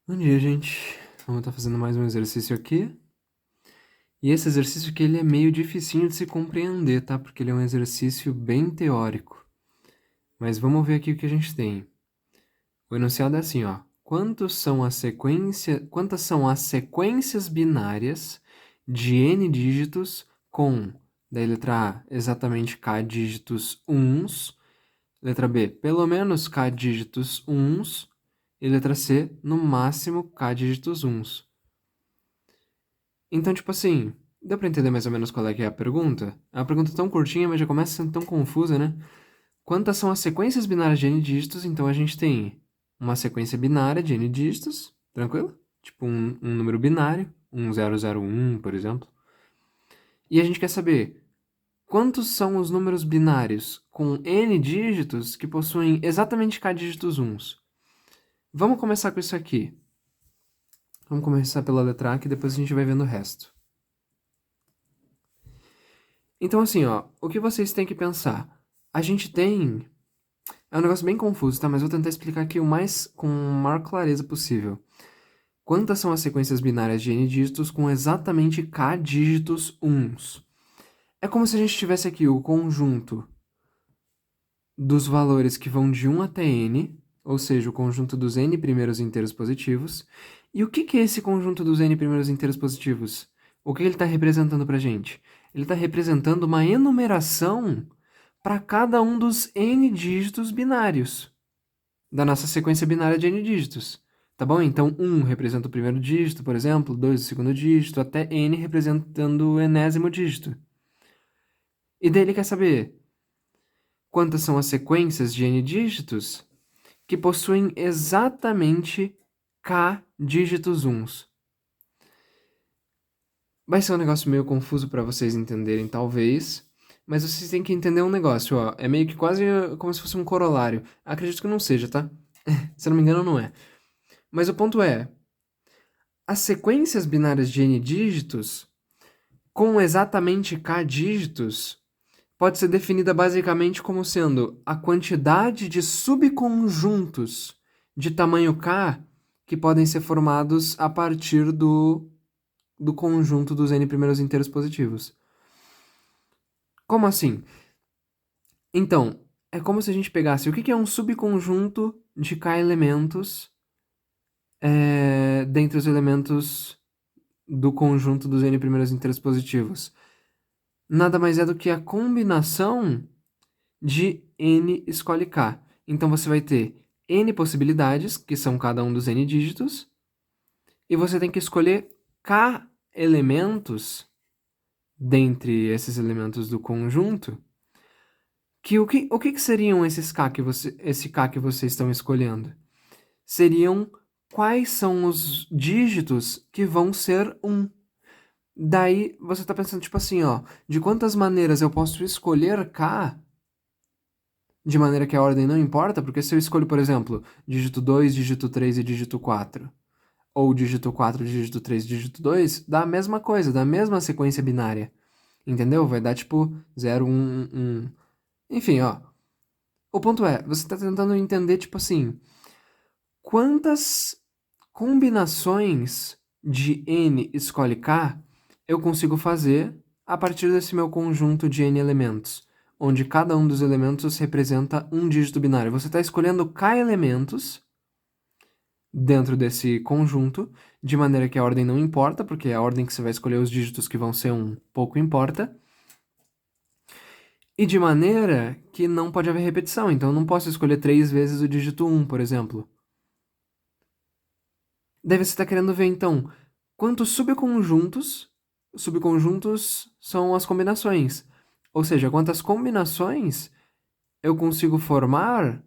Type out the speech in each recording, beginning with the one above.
Bom dia, gente. Vamos estar fazendo mais um exercício aqui. E esse exercício aqui ele é meio dificinho de se compreender, tá? Porque ele é um exercício bem teórico. Mas vamos ver aqui o que a gente tem. O enunciado é assim, ó. Quantas são as sequências binárias de n dígitos com, daí letra A, exatamente k dígitos uns, letra B, pelo menos k dígitos uns, e letra C, no máximo k dígitos uns. Então, tipo assim, deu pra entender mais ou menos qual é que é a pergunta? É uma pergunta tão curtinha, mas já começa sendo tão confusa, né? Quantas são as sequências binárias de n dígitos? Então, a gente tem uma sequência binária de n dígitos, tranquilo? Tipo um número binário, 1001, por exemplo. E a gente quer saber quantos são os números binários com n dígitos que possuem exatamente k dígitos uns. Vamos começar com isso aqui. Vamos começar pela letra A, que depois a gente vai vendo o resto. Então, assim, ó, o que vocês têm que pensar? A gente tem. É um negócio bem confuso, tá? Mas vou tentar explicar aqui com a maior clareza possível. Quantas são as sequências binárias de n dígitos com exatamente k dígitos uns? É como se a gente tivesse aqui o conjunto dos valores que vão de 1 até n, ou seja, o conjunto dos n primeiros inteiros positivos. E o que é esse conjunto dos n primeiros inteiros positivos? O que ele está representando para a gente? Ele está representando uma enumeração para cada um dos n dígitos binários da nossa sequência binária de n dígitos. Tá bom? Então, 1 representa o primeiro dígito, por exemplo, 2 o segundo dígito, até n representando o enésimo dígito. E daí ele quer saber quantas são as sequências de n dígitos que possuem exatamente k dígitos uns. Vai ser um negócio meio confuso para vocês entenderem, talvez, mas vocês têm que entender um negócio, ó. É meio que quase como se fosse um corolário. Acredito que não seja, tá? Se eu não me engano, não é. Mas o ponto é, as sequências binárias de n dígitos com exatamente k dígitos pode ser definida basicamente como sendo a quantidade de subconjuntos de tamanho k que podem ser formados a partir do conjunto dos n primeiros inteiros positivos. Como assim? Então, é como se a gente pegasse o que é um subconjunto de k elementos dentre os elementos do conjunto dos n primeiros inteiros positivos. Nada mais é do que a combinação de n escolhe k. Então você vai ter n possibilidades, que são cada um dos n dígitos, e você tem que escolher k elementos dentre esses elementos do conjunto. O que seriam esse k que vocês estão escolhendo? Seriam quais são os dígitos que vão ser 1. Daí você está pensando, tipo assim, ó, de quantas maneiras eu posso escolher k de maneira que a ordem não importa, porque se eu escolho, por exemplo, dígito 2, dígito 3 e dígito 4, ou dígito 4, dígito 3, dígito 2, dá a mesma coisa, dá a mesma sequência binária. Entendeu? Vai dar tipo 0, 1, 1. Enfim, ó. O ponto é, você está tentando entender, tipo assim, quantas combinações de n escolhe k eu consigo fazer a partir desse meu conjunto de n elementos, onde cada um dos elementos representa um dígito binário. Você está escolhendo k elementos dentro desse conjunto, de maneira que a ordem não importa, porque a ordem que você vai escolher os dígitos que vão ser um pouco importa, e de maneira que não pode haver repetição. Então, eu não posso escolher 3 vezes o dígito 1, por exemplo. Daí você está querendo ver, então, quantos subconjuntos. Subconjuntos são as combinações. Ou seja, quantas combinações eu consigo formar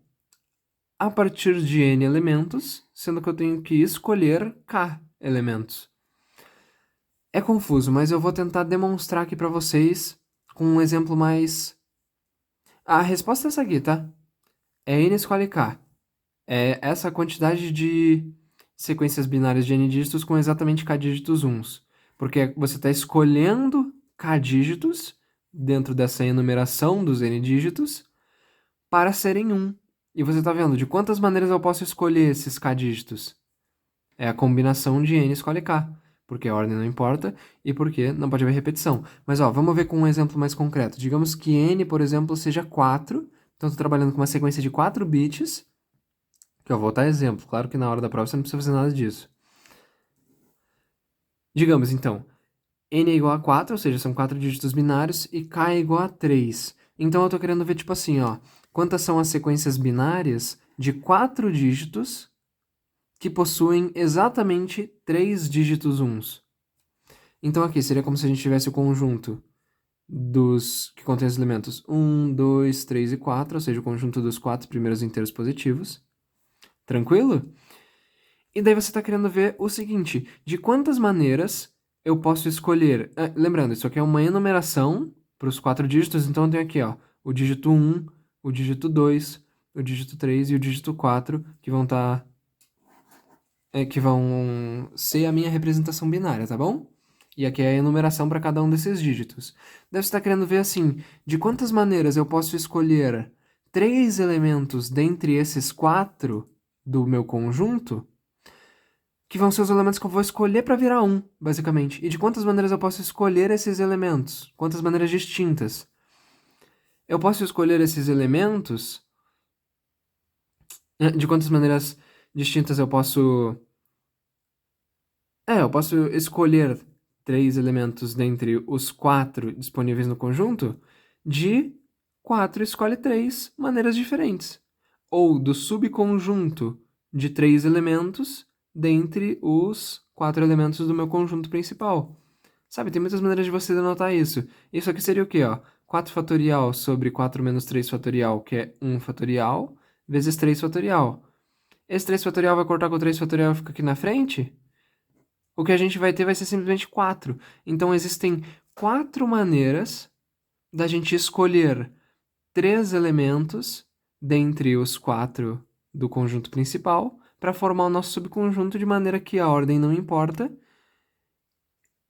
a partir de n elementos, sendo que eu tenho que escolher k elementos. É confuso, mas eu vou tentar demonstrar aqui para vocês com um exemplo mais. A resposta é essa aqui, tá? É n escolhe k. É essa quantidade de sequências binárias de n dígitos com exatamente k dígitos uns. Porque você está escolhendo k dígitos dentro dessa enumeração dos n dígitos para serem 1. E você está vendo de quantas maneiras eu posso escolher esses k dígitos? É a combinação de N escolhe K, porque a ordem não importa e porque não pode haver repetição. Mas, ó, vamos ver com um exemplo mais concreto. Digamos que N, por exemplo, seja 4. Então, estou trabalhando com uma sequência de 4 bits, que eu vou voltar exemplo. Claro que na hora da prova você não precisa fazer nada disso. Digamos, então, N é igual a 4, ou seja, são 4 dígitos binários, e K é igual a 3. Então, eu estou querendo ver, tipo assim, ó, quantas são as sequências binárias de 4 dígitos que possuem exatamente 3 dígitos uns. Então, aqui seria como se a gente tivesse o conjunto dos que contém os elementos 1, 2, 3 e 4, ou seja, o conjunto dos 4 primeiros inteiros positivos. Tranquilo? E daí você está querendo ver o seguinte, de quantas maneiras eu posso escolher... lembrando, isso aqui é uma enumeração para os 4 dígitos, então eu tenho aqui, ó, o dígito 1, o dígito 2, o dígito 3 e o dígito 4, que vão que vão ser a minha representação binária, tá bom? E aqui é a enumeração para cada um desses dígitos. Deve estar querendo ver assim, de quantas maneiras eu posso escolher 3 elementos dentre esses 4 do meu conjunto, que vão ser os elementos que eu vou escolher para virar 1, basicamente. E de quantas maneiras eu posso escolher esses elementos? Quantas maneiras distintas? Eu posso escolher esses elementos... De quantas maneiras distintas eu posso... eu posso escolher 3 elementos dentre os 4 disponíveis no conjunto de 4 escolhe 3 maneiras diferentes. Ou do subconjunto de 3 elementos dentre os 4 elementos do meu conjunto principal. Sabe, tem muitas maneiras de você denotar isso. Isso aqui seria o quê, ó? 4 fatorial sobre 4 menos 3 fatorial, que é 1 fatorial, vezes 3 fatorial. Esse 3 fatorial vai cortar com o 3 fatorial e fica aqui na frente? O que a gente vai ter vai ser simplesmente 4. Então, existem 4 maneiras da gente escolher 3 elementos dentre os 4 do conjunto principal para formar o nosso subconjunto de maneira que a ordem não importa.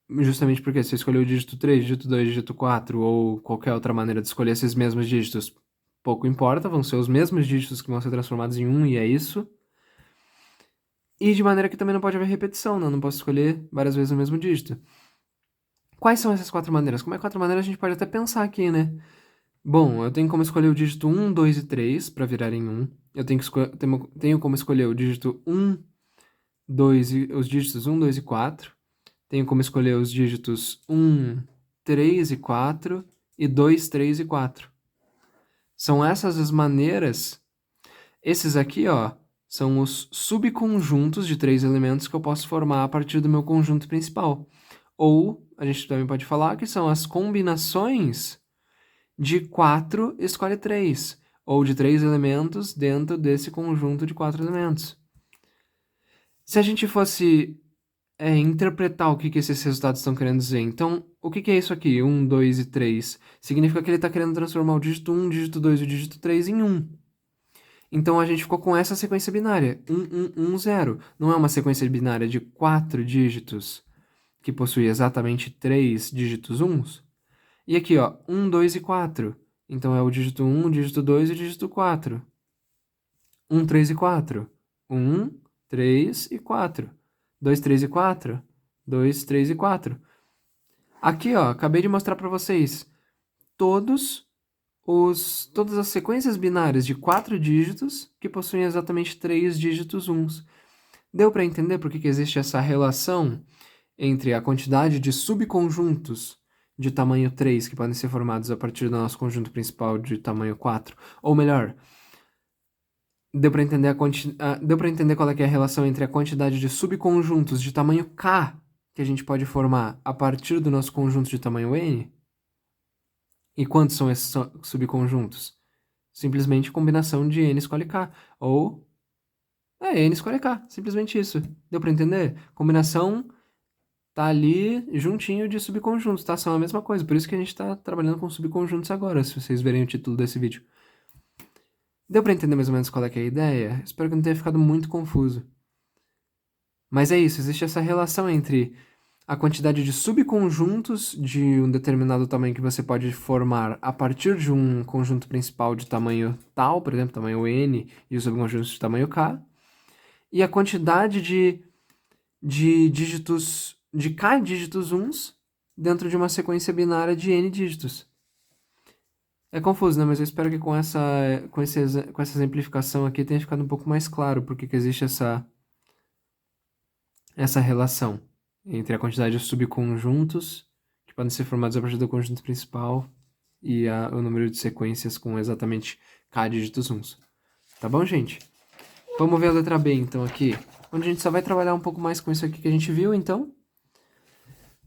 Justamente porque se eu escolher o dígito 3, dígito 2, dígito 4 ou qualquer outra maneira de escolher esses mesmos dígitos, pouco importa, vão ser os mesmos dígitos que vão ser transformados em 1 e é isso. E de maneira que também não pode haver repetição, né? Eu não posso escolher várias vezes o mesmo dígito. Quais são essas 4 maneiras? Como é 4 maneiras, a gente pode até pensar aqui, né? Bom, eu tenho como escolher o dígito 1, 2 e 3 para virar em 1. Eu tenho como escolher o dígito 1, 2 e os dígitos 1, 2 e 4. Tenho como escolher os dígitos 1, 3 e 4 e 2, 3 e 4. São essas as maneiras. Esses aqui, ó, são os subconjuntos de 3 elementos que eu posso formar a partir do meu conjunto principal. Ou, a gente também pode falar que são as combinações de 4 escolhe 3, ou de 3 elementos dentro desse conjunto de 4 elementos. Se a gente fosse interpretar o que esses resultados estão querendo dizer, então, o que é isso aqui? 1, 2 e 3. Significa que ele está querendo transformar o dígito 1, o dígito 2 e o dígito 3 em 1. Então, a gente ficou com essa sequência binária, 1, 1, 1, 0. Não é uma sequência binária de 4 dígitos que possui exatamente 3 dígitos 1s? E aqui, ó, 1, 2 e 4. Então, é o dígito 1, o dígito 2 e o dígito 4. 1, 3 e 4. 1, 3 e 4. 2, 3 e 4. 2, 3 e 4. Aqui, ó, acabei de mostrar para vocês todas as sequências binárias de 4 dígitos que possuem exatamente 3 dígitos 1s. Deu para entender por que existe essa relação entre a quantidade de subconjuntos de tamanho 3 que podem ser formados a partir do nosso conjunto principal de tamanho 4? Ou melhor, deu para entender qual é, que é a relação entre a quantidade de subconjuntos de tamanho K que a gente pode formar a partir do nosso conjunto de tamanho N? E quantos são esses subconjuntos? Simplesmente combinação de N escolhe K. Ou N escolhe K. Simplesmente isso. Deu para entender? Combinação tá ali juntinho de subconjuntos, tá? São a mesma coisa. Por isso que a gente tá trabalhando com subconjuntos agora, se vocês verem o título desse vídeo. Deu para entender mais ou menos qual é, que é a ideia? Espero que não tenha ficado muito confuso. Mas é isso, existe essa relação entre a quantidade de subconjuntos de um determinado tamanho que você pode formar a partir de um conjunto principal de tamanho tal, por exemplo, tamanho N, e os subconjuntos de tamanho K, e a quantidade de de k dígitos uns dentro de uma sequência binária de n dígitos. É confuso, né? Mas eu espero que com essa exemplificação aqui tenha ficado um pouco mais claro porque que existe essa relação entre a quantidade de subconjuntos que podem ser formados a partir do conjunto principal e o número de sequências com exatamente k dígitos uns. Tá bom, gente? Vamos ver a letra B, então, aqui, onde a gente só vai trabalhar um pouco mais com isso aqui que a gente viu, então.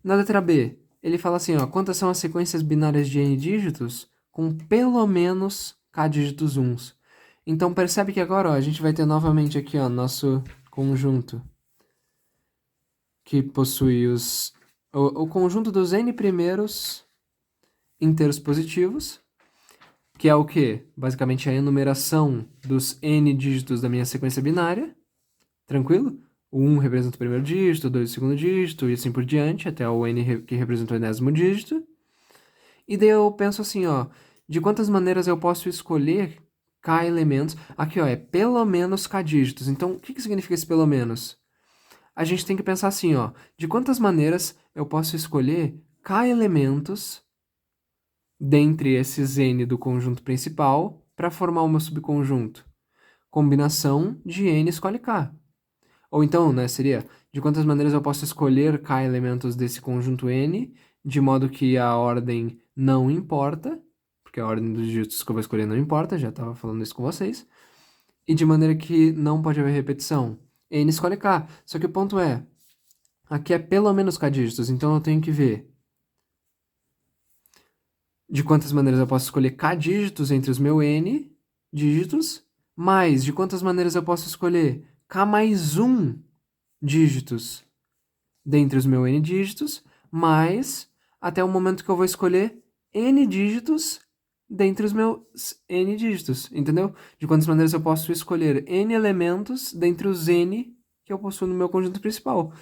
Na letra B, ele fala assim, ó, quantas são as sequências binárias de n dígitos com pelo menos k dígitos uns. Então, percebe que agora, ó, a gente vai ter novamente aqui, ó, nosso conjunto que possui o conjunto dos n primeiros inteiros positivos, que é o quê? Basicamente a enumeração dos n dígitos da minha sequência binária, tranquilo? O 1 representa o primeiro dígito, o 2 o segundo dígito, e assim por diante, até o n que representa o enésimo dígito. E daí eu penso assim, ó, de quantas maneiras eu posso escolher k elementos? Aqui, ó, é pelo menos k dígitos. Então, o que significa esse pelo menos? A gente tem que pensar assim, ó, de quantas maneiras eu posso escolher k elementos dentre esses n do conjunto principal para formar o meu subconjunto? Combinação de n escolhe k. Ou então, né, seria de quantas maneiras eu posso escolher k elementos desse conjunto n, de modo que a ordem não importa, porque a ordem dos dígitos que eu vou escolher não importa, já estava falando isso com vocês, e de maneira que não pode haver repetição. N escolhe k, só que o ponto é, aqui é pelo menos k dígitos, então eu tenho que ver de quantas maneiras eu posso escolher k dígitos entre os meus n dígitos, mais de quantas maneiras eu posso escolher k mais 1 dígitos dentre os meus n dígitos, mais até o momento que eu vou escolher n dígitos dentre os meus n dígitos, entendeu? De quantas maneiras eu posso escolher n elementos dentre os n que eu possuo no meu conjunto principal.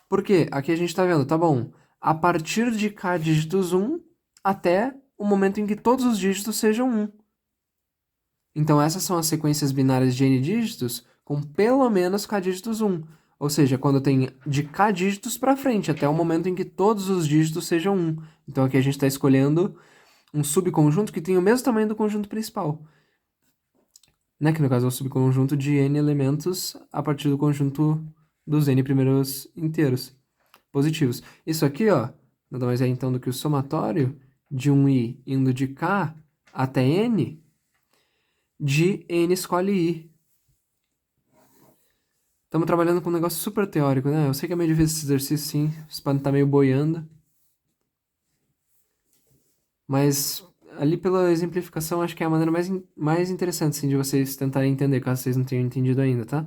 Por quê? Aqui a gente está vendo, tá bom, a partir de k dígitos 1 até o momento em que todos os dígitos sejam 1. Então essas são as sequências binárias de n dígitos com pelo menos k dígitos 1. Ou seja, quando tem de k dígitos para frente, até o momento em que todos os dígitos sejam 1. Então aqui a gente está escolhendo um subconjunto que tem o mesmo tamanho do conjunto principal. Né? Que no caso é o subconjunto de n elementos a partir do conjunto dos n primeiros inteiros positivos. Isso aqui, ó, nada mais é então do que o somatório de um i indo de k até n de n escolhe i. Estamos trabalhando com um negócio super teórico, né? Eu sei que é meio difícil esse exercício, sim. Vocês podem estar meio boiando. Mas ali pela exemplificação, acho que é a maneira mais interessante, sim, de vocês tentarem entender, caso vocês não tenham entendido ainda, tá?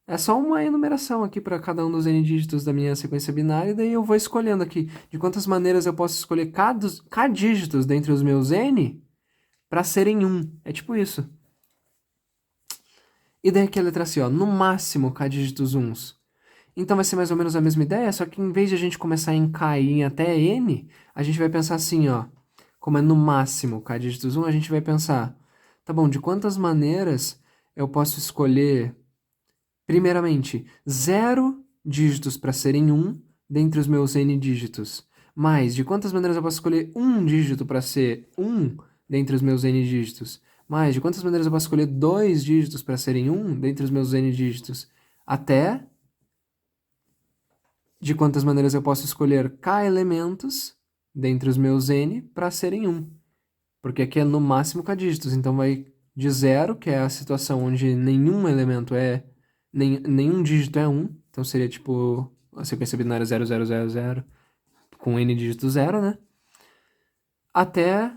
É só uma enumeração aqui para cada um dos n dígitos da minha sequência binária, e daí eu vou escolhendo aqui de quantas maneiras eu posso escolher k dígitos dentre os meus n para serem 1. É tipo isso. E daí aqui a letra C, ó, no máximo k dígitos uns. Então vai ser mais ou menos a mesma ideia, só que em vez de a gente começar em k e ir até n, a gente vai pensar assim, ó, como é no máximo k dígitos 1, a gente vai pensar, tá bom, de quantas maneiras eu posso escolher, primeiramente, 0 dígitos para serem 1 dentre os meus n dígitos, mais de quantas maneiras eu posso escolher 1 dígito para ser 1 dentre os meus n dígitos, mais de quantas maneiras eu posso escolher 2 dígitos para serem 1 dentre os meus n dígitos, até de quantas maneiras eu posso escolher k elementos dentre os meus n para serem 1. Porque aqui é no máximo k dígitos, então vai de 0, que é a situação onde nenhum elemento nenhum dígito é 1, então seria tipo a sequência binária 0, 0, 0, 0, com n dígito 0, né? Até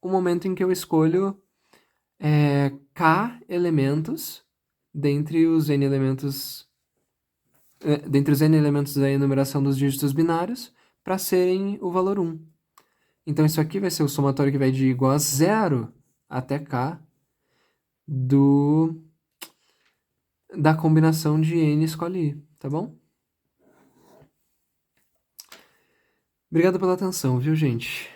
o momento em que eu escolho k elementos dentre os n elementos da enumeração dos dígitos binários para serem o valor 1. Então isso aqui vai ser o somatório que vai de igual a 0 até k da combinação de n escolhe i, tá bom? Obrigado pela atenção, viu, gente?